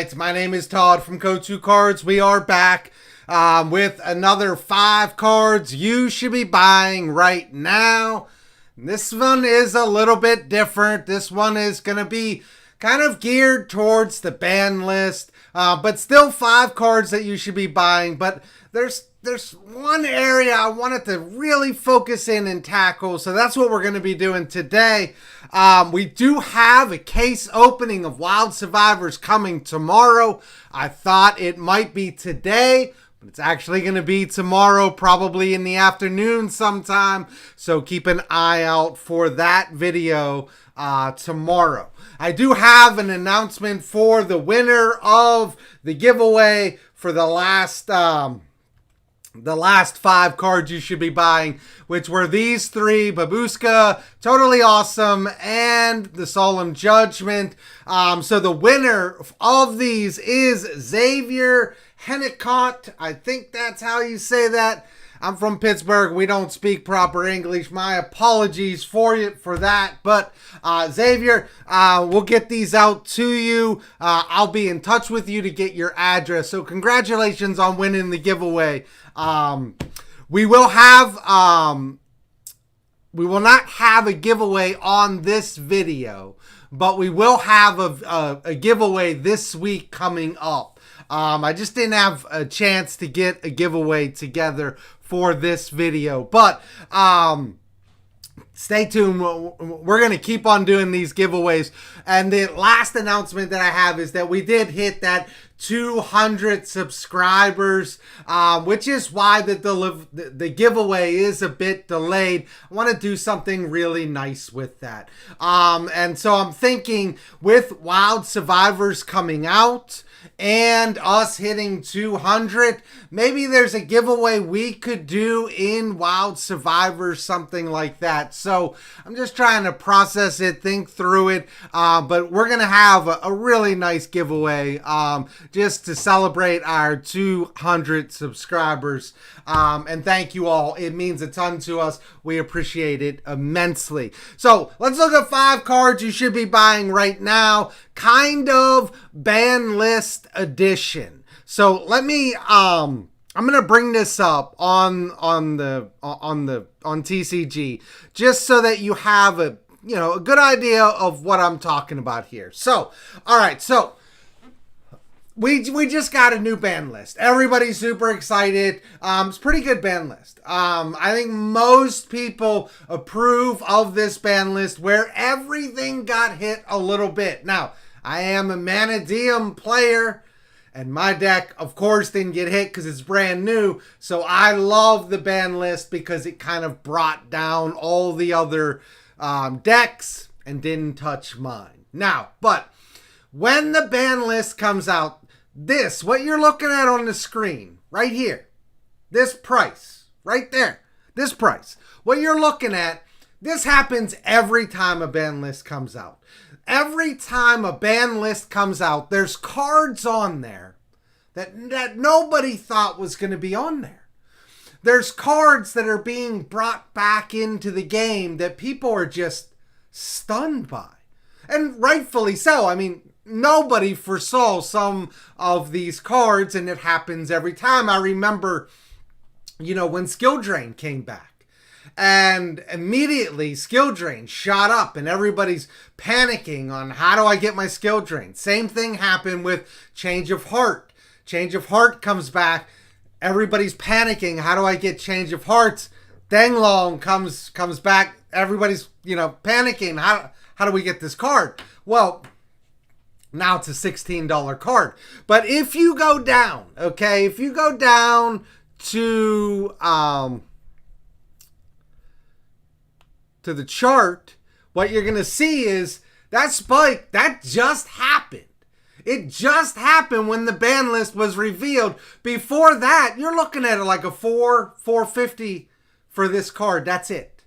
right, my name is Todd from Go2 Cards. We are back with another 5 cards you should be buying right now. This one is a little bit different. This one is going to be kind of geared towards the ban list, but still 5 cards that you should be buying. But there's one area I wanted to really focus in and tackle, so that's what we're going to be doing today. We do have a case opening of Wild Survivors coming tomorrow. I thought it might be today, but it's actually going to be tomorrow, probably in the afternoon sometime. So keep an eye out for that video tomorrow. I do have an announcement for the winner of the giveaway for the last 5 cards you should be buying, which were these 3, Babushka, Totally Awesome, and the Solemn Judgment. So the winner of these is Xavier Hennicott. I think that's how you say that. I'm from Pittsburgh. We don't speak proper English. My apologies for that. But Xavier, we'll get these out to you. I'll be in touch with you to get your address. So congratulations on winning the giveaway. We will not have a giveaway on this video, but we will have a giveaway this week coming up. I just didn't have a chance to get a giveaway together for this video, but stay tuned. We're going to keep on doing these giveaways. And the last announcement that I have is that we did hit that 200 subscribers, which is why the giveaway is a bit delayed. I want to do something really nice with that. And so I'm thinking with Wild Survivors coming out and us hitting 200, maybe there's a giveaway we could do in Wild Survivors, something like that. So I'm just trying to process it, think through it, but we're going to have a really nice giveaway just to celebrate our 200 subscribers. And thank you all. It means a ton to us. We appreciate it immensely. So let's look at 5 cards you should be buying right now. Kind of ban list edition. So let me I'm gonna bring this up on TCG just so that you have a good idea of what I'm talking about here. So all right, so we just got a new ban list. Everybody's super excited. It's a pretty good ban list. I think most people approve of this ban list where everything got hit a little bit. Now, I am a Manadium player, and my deck, of course, didn't get hit because it's brand new. So I love the ban list because it kind of brought down all the other decks and didn't touch mine. Now, but when the ban list comes out, what you're looking at on the screen, right here, this price, right there, this price, what you're looking at, this happens every time a ban list comes out. Every time a ban list comes out, there's cards on there that nobody thought was going to be on there. There's cards that are being brought back into the game that people are just stunned by. And rightfully so. I mean, nobody foresaw some of these cards, and it happens every time. I remember, when Skill Drain came back. And immediately skill drain shot up and everybody's panicking on how do I get my skill drain. Same thing happened with Change of Heart. Change of Heart comes back. Everybody's panicking. How do I get Change of Hearts? Denglong comes back. Everybody's, panicking. How do we get this card? Well, now it's a $16 card. But if you go down, okay, if you go down to the chart, what you're going to see is that spike, that just happened. It just happened when the ban list was revealed. Before that, you're looking at it like a $450 for this card. That's it.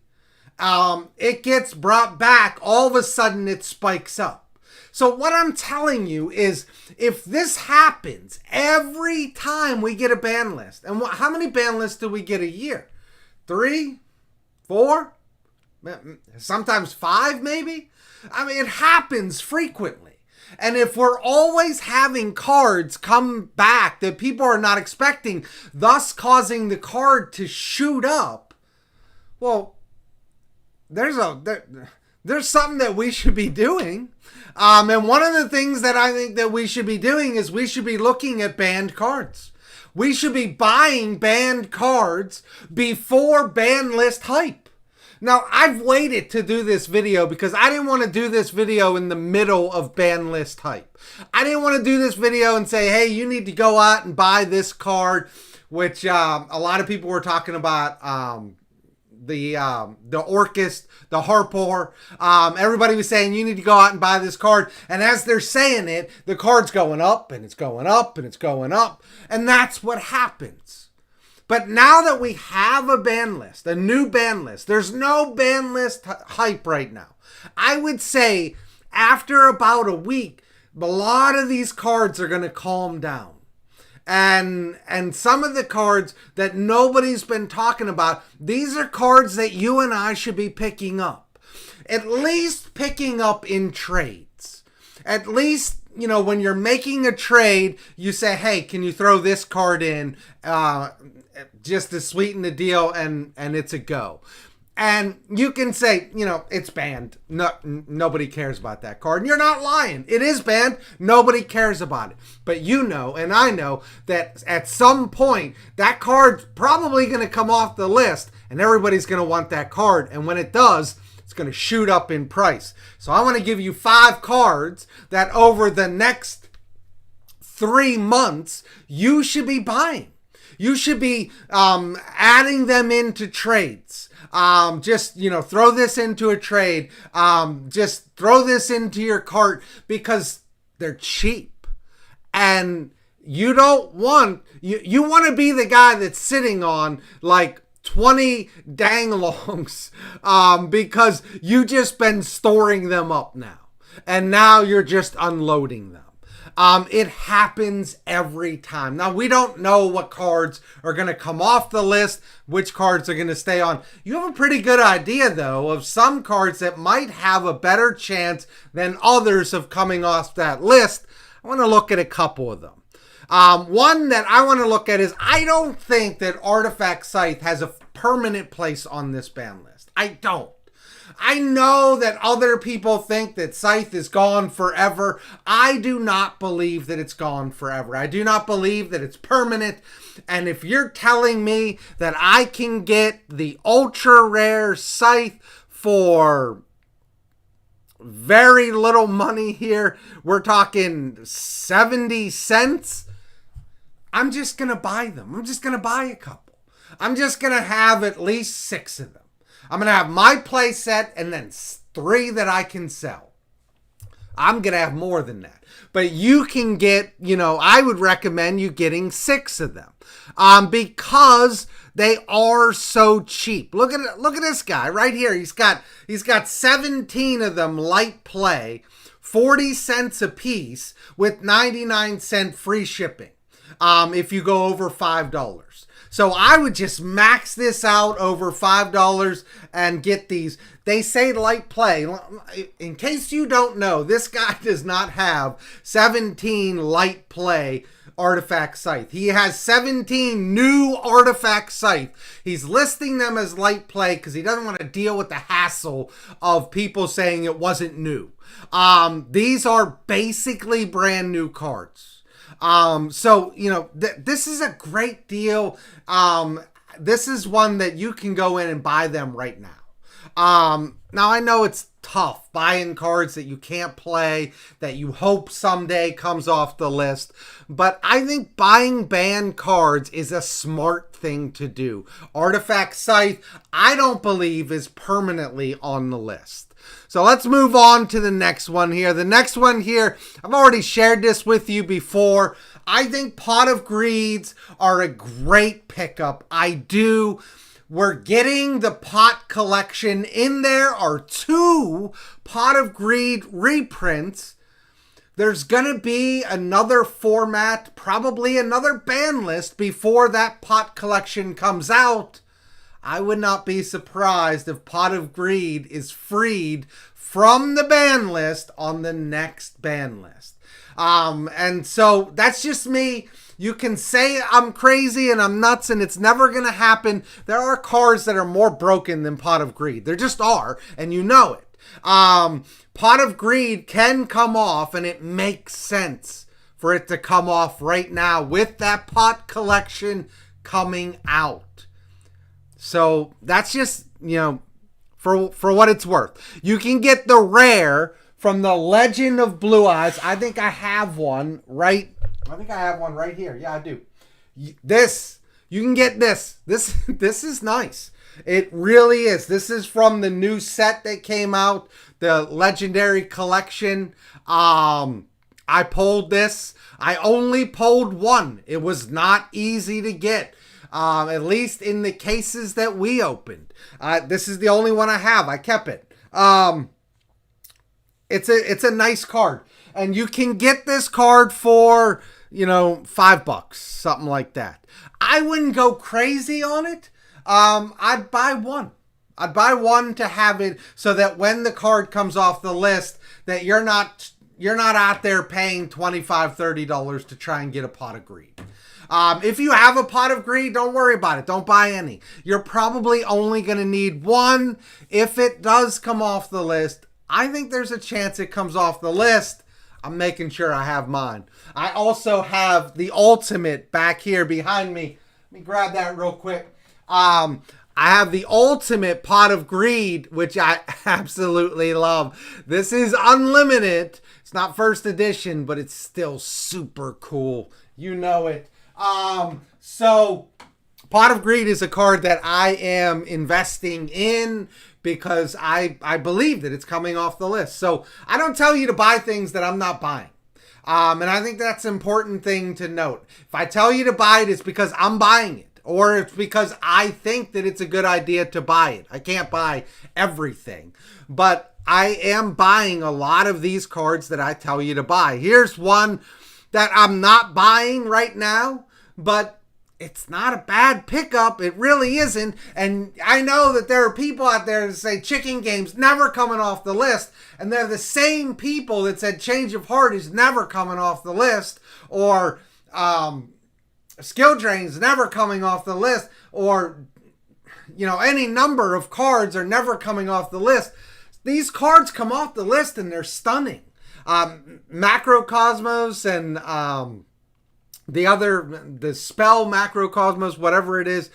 It gets brought back. All of a sudden, it spikes up. So what I'm telling you is if this happens every time we get a ban list, and how many ban lists do we get a year? 3? 4? Sometimes 5 maybe? I mean, it happens frequently. And if we're always having cards come back that people are not expecting, thus causing the card to shoot up, well, there's something that we should be doing. And one of the things that I think that we should be doing is we should be looking at banned cards. We should be buying banned cards before Banlist Hype. Now, I've waited to do this video because I didn't want to do this video in the middle of Banlist Hype. I didn't want to do this video and say, hey, you need to go out and buy this card, which a lot of people were talking about, the Orcust, the Harpor. Everybody was saying you need to go out and buy this card. And as they're saying it, the card's going up and it's going up and it's going up. And that's what happens. But now that we have a ban list, a new ban list, there's no Banlist Hype right now. I would say after about a week, a lot of these cards are going to calm down. And some of the cards that nobody's been talking about, these are cards that you and I should be picking up. At least picking up in trades. At least, you know, when you're making a trade, you say, hey, can you throw this card in just to sweeten the deal, and it's a go. And you can say, you know, it's banned. No, nobody cares about that card. And you're not lying. It is banned. Nobody cares about it. But you know, and I know, that at some point, that card's probably going to come off the list, and everybody's going to want that card. And when it does, it's going to shoot up in price. So I want to give you 5 cards that over the next 3 months, you should be buying. You should be adding them into trades. Just, you know, throw this into a trade. Just throw this into your cart because they're cheap. And you don't want, you want to be the guy that's sitting on like 20 Denglongs because you just been storing them up now. And now you're just unloading them. It happens every time. Now, we don't know what cards are going to come off the list, which cards are going to stay on. You have a pretty good idea, though, of some cards that might have a better chance than others of coming off that list. I want to look at a couple of them. One that I want to look at is, I don't think that Artifact Scythe has a permanent place on this ban list. I don't. I know that other people think that Scythe is gone forever. I do not believe that it's gone forever. I do not believe that it's permanent. And if you're telling me that I can get the ultra rare Scythe for very little money here, we're talking 70 cents, I'm just going to buy them. I'm just going to buy a couple. I'm just going to have at least 6 of them. I'm going to have my play set and then 3 that I can sell. I'm going to have more than that. But you can get, you know, I would recommend you getting 6 of them. Because they are so cheap. Look at this guy right here. He's got 17 of them light play, 40 cents a piece with 99-cent free shipping. If you go over $5. So I would just max this out over $5 and get these. They say light play. In case you don't know, this guy does not have 17 light play Artifact Scythe. He has 17 new Artifact Scythe. He's listing them as light play because he doesn't want to deal with the hassle of people saying it wasn't new. These are basically brand new cards. So, you know, this is a great deal. This is one that you can go in and buy them right now. Now I know it's tough buying cards that you can't play, that you hope someday comes off the list, but I think buying banned cards is a smart thing to do. Artifact Scythe, I don't believe is permanently on the list. So let's move on to the next one here. The next one here, I've already shared this with you before. I think Pot of Greeds are a great pickup. I do. We're getting the Pot collection in there. Are 2 Pot of Greed reprints. There's going to be another format, probably another ban list before that Pot collection comes out. I would not be surprised if Pot of Greed is freed from the ban list on the next ban list. And so that's just me. You can say I'm crazy and I'm nuts and it's never going to happen. There are cards that are more broken than Pot of Greed. There just are, and you know it. Pot of Greed can come off, and it makes sense for it to come off right now with that pot collection coming out. So that's just, for what it's worth. You can get the rare from the Legend of Blue Eyes. I think I have one right here. Yeah, I do. This, you can get this. This is nice. It really is. This is from the new set that came out, the Legendary Collection. I pulled this. I only pulled one. It was not easy to get. At least in the cases that we opened. This is the only one I have. I kept it. It's a nice card. And you can get this card for, $5, something like that. I wouldn't go crazy on it. I'd buy one. I'd buy one to have it so that when the card comes off the list, that you're not out there paying $25, $30 to try and get a Pot of Greed. If you have a Pot of Greed, don't worry about it. Don't buy any. You're probably only going to need one. If it does come off the list, I think there's a chance it comes off the list. I'm making sure I have mine. I also have the Ultimate back here behind me. Let me grab that real quick. I have the Ultimate Pot of Greed, which I absolutely love. This is unlimited. It's not first edition, but it's still super cool. You know it. So Pot of Greed is a card that I am investing in because I believe that it's coming off the list. So I don't tell you to buy things that I'm not buying. And I think that's an important thing to note. If I tell you to buy it, it's because I'm buying it. Or it's because I think that it's a good idea to buy it. I can't buy everything. But I am buying a lot of these cards that I tell you to buy. Here's one that I'm not buying right now, but it's not a bad pickup. It really isn't. And I know that there are people out there that say Chicken Game's never coming off the list. And they're the same people that said Change of Heart is never coming off the list. Or Skill Drain's never coming off the list. Or, any number of cards are never coming off the list. These cards come off the list and they're stunning. Macrocosmos and the Spell Macrocosmos, whatever it is,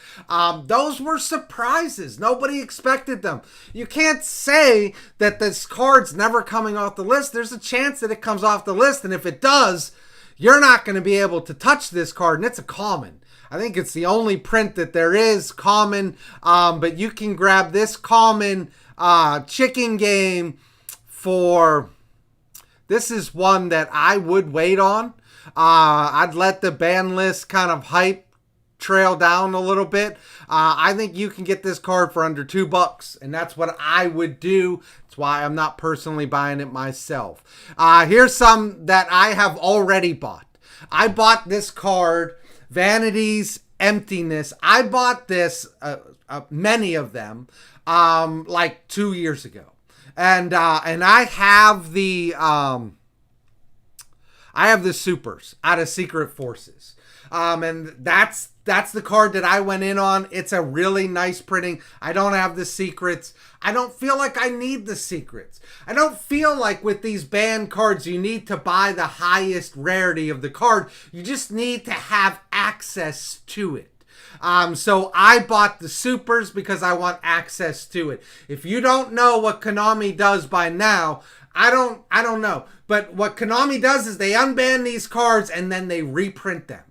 those were surprises. Nobody expected them. You can't say that this card's never coming off the list. There's a chance that it comes off the list, and if it does, you're not going to be able to touch this card, and it's a common. I think it's the only print that there is common, but you can grab this common Chicken Game for... This is one that I would wait on. I'd let the ban list kind of hype trail down a little bit. I think you can get this card for under $2, and that's what I would do. That's why I'm not personally buying it myself. Here's some that I have already bought. I bought this card, Vanity's Emptiness. I bought this, many of them, like 2 years ago. And I have the supers out of Secret Forces. And that's the card that I went in on. It's a really nice printing. I don't have the secrets. I don't feel like I need the secrets. I don't feel like with these banned cards you need to buy the highest rarity of the card. You just need to have access to it. So I bought the supers because I want access to it. If you don't know what Konami does by now, I don't know. But what Konami does is they unban these cards and then they reprint them.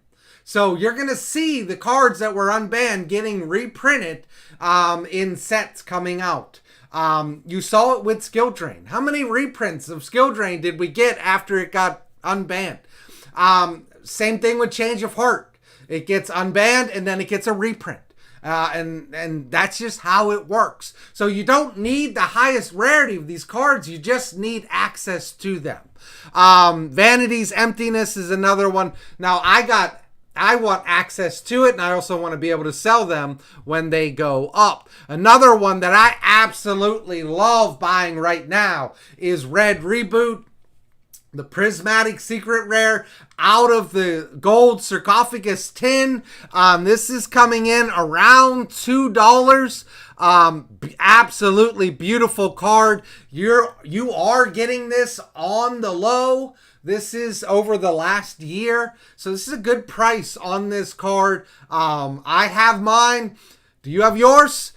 So you're going to see the cards that were unbanned getting reprinted in sets coming out. You saw it with Skill Drain. How many reprints of Skill Drain did we get after it got unbanned? Same thing with Change of Heart. It gets unbanned and then it gets a reprint. And that's just how it works. So you don't need the highest rarity of these cards. You just need access to them. Vanity's Emptiness is another one. Now I got I want access to it, and I also want to be able to sell them when they go up. Another one that I absolutely love buying right now is Red Reboot, the Prismatic Secret Rare out of the gold sarcophagus tin. This is coming in around $2. Absolutely beautiful card. You are getting this on the low. This is over the last year, so this is a good price on this card. I have mine. Do you have yours?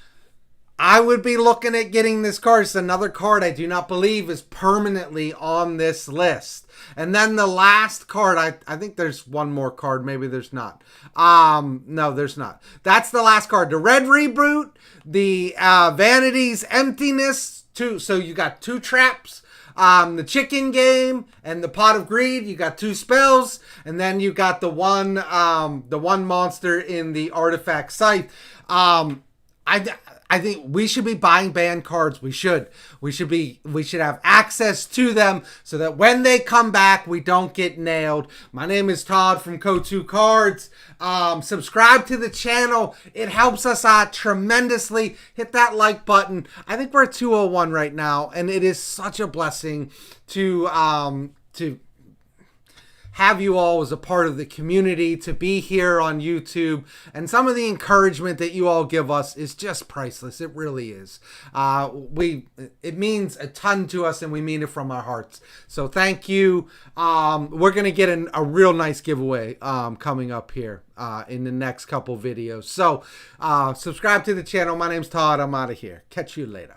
I would be looking at getting this card. It's another card I do not believe is permanently on this list. And then the last card, I think there's one more card. Maybe there's not. No, there's not. That's the last card. The Red Reboot, the Vanity's Emptiness. So you got 2 traps. The Chicken Game and the Pot of Greed. You got 2 spells, and then you got the one monster in the Artifact Scythe. I think we should be buying banned cards. We should have access to them so that when they come back, we don't get nailed. My name is Todd from Go2 Cards. Subscribe to the channel. It helps us out tremendously. Hit that like button. I think we're at 201 right now, and it is such a blessing to have you all as a part of the community, to be here on YouTube, and some of the encouragement that you all give us is just priceless. It really is. It means a ton to us, and we mean it from our hearts. So thank you. We're gonna get a real nice giveaway coming up here in the next couple videos. So subscribe to the channel. My name's Todd. I'm out of here. Catch you later.